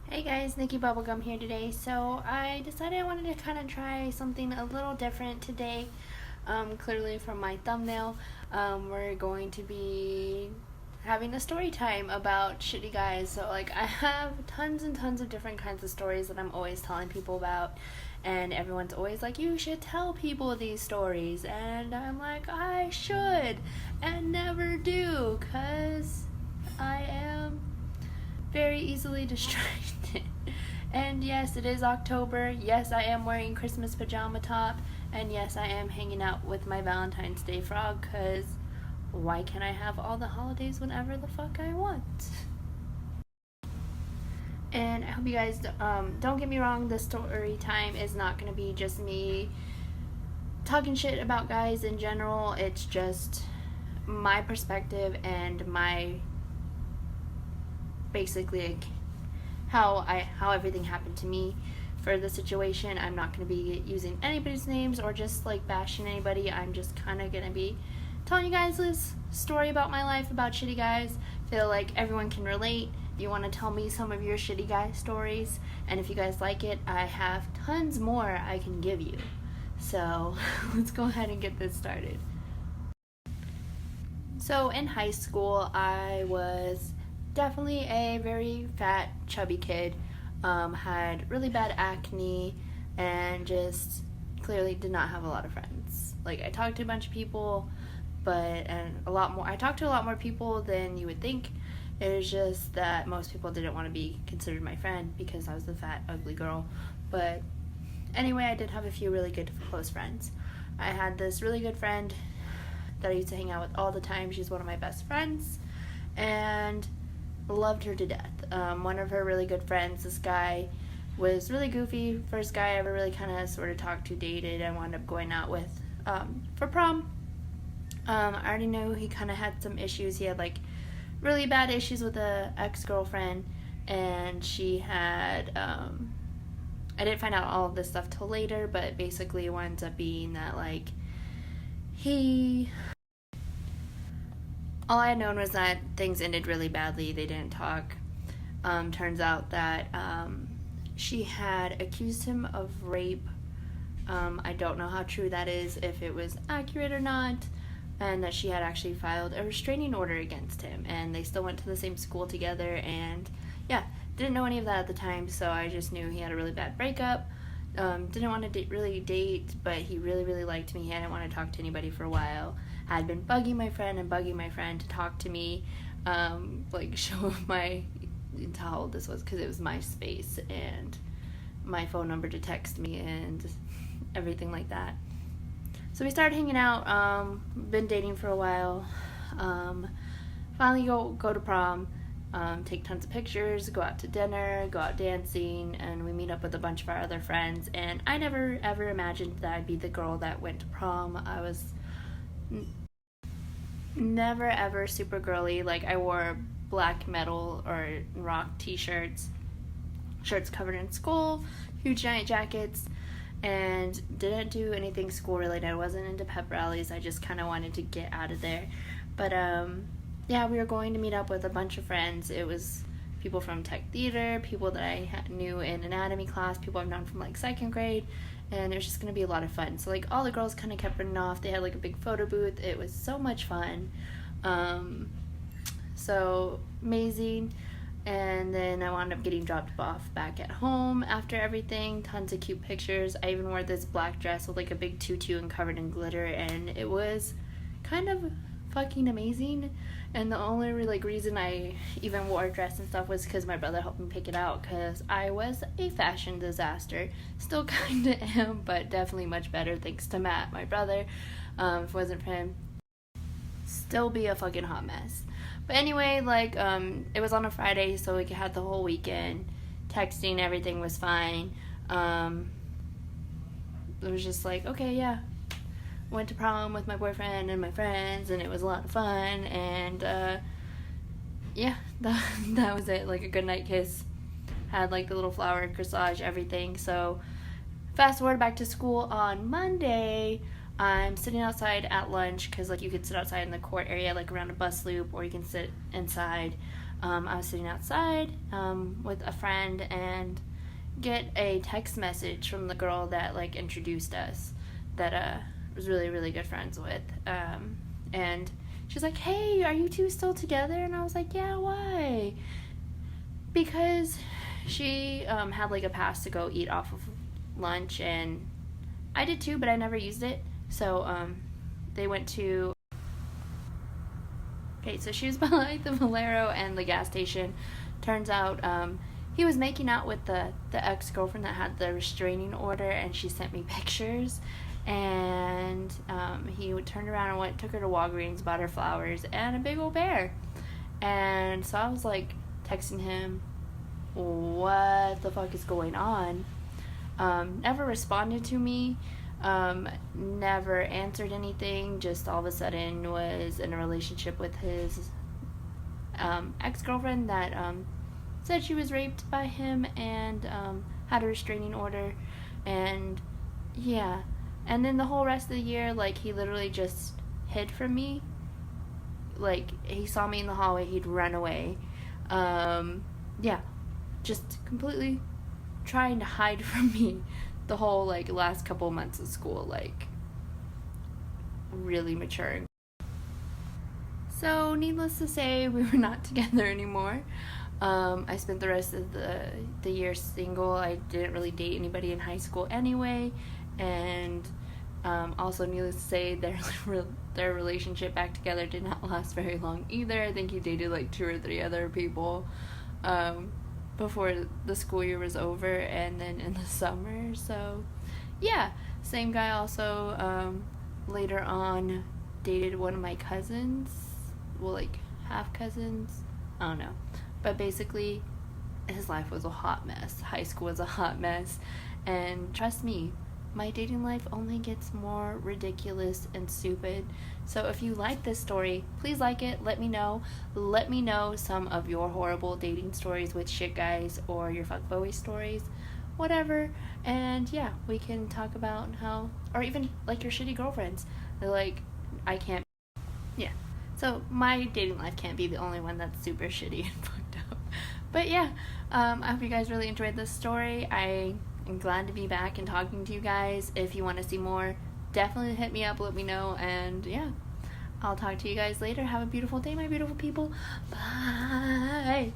Hey guys, Nikki Bubblegum here today. So I decided I wanted to kind of try something a little different today. Clearly from my thumbnail, we're going to be having a story time about shitty guys. So like I have tons and tons of different kinds of stories that I'm always telling people about, and everyone's always like, you should tell people these stories, and I'm like, I should and never do, cause I am very easily distracted. And yes, it is October. Yes, I am wearing Christmas pajama top. And yes, I am hanging out with my Valentine's Day frog, because why can't I have all the holidays whenever the fuck I want? And I hope you guys don't get me wrong, the story time is not going to be just me talking shit about guys in general. It's just my perspective and my basically how everything happened to me for the situation. I'm not going to be using anybody's names or just like bashing anybody. I'm just kind of going to be telling you guys this story about my life, about shitty guys. Feel like everyone can relate. You want to tell me some of your shitty guy stories, and if you guys like it, I have tons more I can give you. So let's go ahead and get this started. So in high school, I was definitely a very fat, chubby kid. Had really bad acne and just clearly did not have a lot of friends. Like, I talked to a bunch of people, I talked to a lot more people than you would think. It was just that most people didn't want to be considered my friend because I was the fat, ugly girl. But anyway, I did have a few really good, close friends. I had this really good friend that I used to hang out with all the time. She's one of my best friends, and loved her to death. One of her really good friends, this guy was really goofy. First guy I ever really kind of sort of talked to, dated, and wound up going out with for prom. I already knew he kind of had some issues. He had like really bad issues with a ex-girlfriend, and she had I didn't find out all of this stuff till later, but basically it winds up being that like all I had known was that things ended really badly. They didn't talk. Turns out that she had accused him of rape. I don't know how true that is, if it was accurate or not, and that she had actually filed a restraining order against him, and they still went to the same school together, and yeah, didn't know any of that at the time, so I just knew he had a really bad breakup. Didn't want to really date, but he really, really liked me. He didn't want to talk to anybody for a while. I had been bugging my friend to talk to me, show how old this was, because it was MySpace, and my phone number to text me, and everything like that. So we started hanging out, been dating for a while, finally go to prom, take tons of pictures, go out to dinner, go out dancing, and we meet up with a bunch of our other friends. And I never ever imagined that I'd be the girl that went to prom. I was never ever super girly. Like, I wore black metal or rock t-shirts, shirts covered in skull, huge giant jackets, and didn't do anything school related. I wasn't into pep rallies. I just kind of wanted to get out of there. But yeah, we were going to meet up with a bunch of friends. It was people from tech theater, people that I knew in anatomy class, people I've known from like second grade, and it was just going to be a lot of fun. So like all the girls kind of kept running off. They had like a big photo booth. It was so much fun. So amazing. And then I wound up getting dropped off back at home after everything. Tons of cute pictures. I even wore this black dress with like a big tutu and covered in glitter, and it was kind of fucking amazing. And the only reason I even wore a dress and stuff was because my brother helped me pick it out, because I was a fashion disaster. Still kind of am, but definitely much better thanks to Matt, my brother. If it wasn't for him, still be a fucking hot mess. But anyway, it was on a Friday, so we had the whole weekend. Texting, everything was fine. It was just like, okay, yeah. Went to prom with my boyfriend and my friends, and it was a lot of fun, and yeah, that was it. Like a goodnight kiss. Had like the little flower corsage, everything. So fast forward back to school on Monday. I'm sitting outside at lunch, because like you could sit outside in the court area, like around a bus loop, or you can sit inside. I was sitting outside with a friend and get a text message from the girl that like introduced us, that was really, really good friends with, and she's like, hey, are you two still together? And I was like, yeah, why? Because she had like a pass to go eat off of lunch, and I did too, but I never used it. So they went to, okay, so she was behind the Valero and the gas station. Turns out he was making out with the ex-girlfriend that had the restraining order, and she sent me pictures. And he turned around and took her to Walgreens, bought her flowers and a big old bear. And so I was like texting him, what the fuck is going on? Never responded to me, never answered anything, just all of a sudden was in a relationship with his ex-girlfriend that said she was raped by him and had a restraining order. And yeah, and then the whole rest of the year, like, he literally just hid from me. Like, he saw me in the hallway, he'd run away. Yeah, just completely trying to hide from me the whole, like, last couple months of school, like, really maturing. So, needless to say, we were not together anymore. I spent the rest of the year single. I didn't really date anybody in high school anyway, and also, needless to say, their relationship back together did not last very long either. I think he dated like 2 or 3 other people before the school year was over, and then in the summer. So yeah, same guy also later on dated one of my cousins, well, like half cousins, I don't know, but basically his life was a hot mess. High school was a hot mess, and trust me, my dating life only gets more ridiculous and stupid. So if you like this story, please like it. Let me know. Let me know some of your horrible dating stories with shit guys, or your fuckboy stories, whatever. And yeah, we can talk about how, or even like your shitty girlfriends. They're like, I can't. Yeah. So my dating life can't be the only one that's super shitty and fucked up. But yeah, I hope you guys really enjoyed this story. I'm glad to be back and talking to you guys. If you want to see more, definitely hit me up, let me know, and yeah, I'll talk to you guys later. Have a beautiful day, my beautiful people. Bye.